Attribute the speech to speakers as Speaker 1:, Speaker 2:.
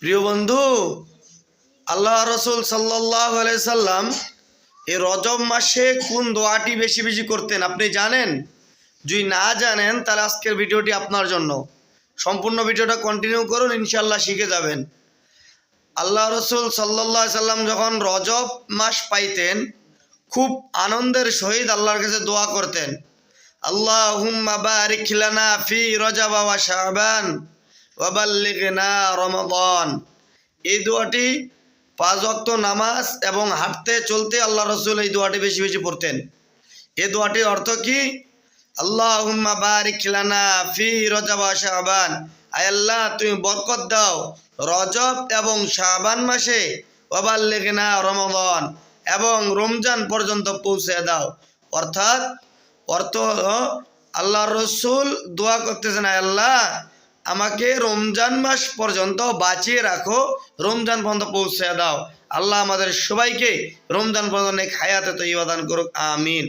Speaker 1: প্রিয় বন্ধু, আল্লাহ রসুল সাল্লাল্লাহু আলাইহি সাল্লাম এই রজব মাসে কোন দোয়াটি বেশি বেশি করতেন আপনি জানেন? যদি না জানেন তাহলে আজকের ভিডিওটি আপনার জন্য। সম্পূর্ণ ভিডিওটা কন্টিনিউ করুন, ইনশাল্লাহ শিখে যাবেন। আল্লাহ রসুল সাল্লাল্লাহু আলাইহি সাল্লাম যখন রজব মাস পাইতেন, খুব আনন্দের সহিত আল্লাহর কাছে দোয়া করতেন, আল্লাহুম্মা বারিক লানা ফি রজব ওয়া শাবান ওয়া বাল্লিগনা রমাদান। এই দোয়াটি 5 ওয়াক্ত নামাজ এবং হাঁটতে চলতে আল্লাহ রসুল এই দোয়াটি বেশি বেশি পড়তেন। এই দোয়াটির অর্থ কি? আল্লাহুম্মা বারিক লানা ফি রজব ওয়া শাবান, আয় আল্লাহ তুমি বরকত দাও রজব এবং শাবান মাসে, ওয়া বাল্লিগনা রমাদান এবং রমজান পর্যন্ত পৌঁছে দাও। অর্থাৎ অর্থ হলো আল্লাহ রসুল দোয়া করতেছেন, আয় আল্লাহ আমাকে রমজান মাস পর্যন্ত বাঁচিয়ে রাখো, রমজান পর্যন্ত পৌঁছে দাও। আল্লাহ আমাদের সবাইকে রমজান পর্যন্ত হায়াতে তৈয়বা দান করুক, আমিন।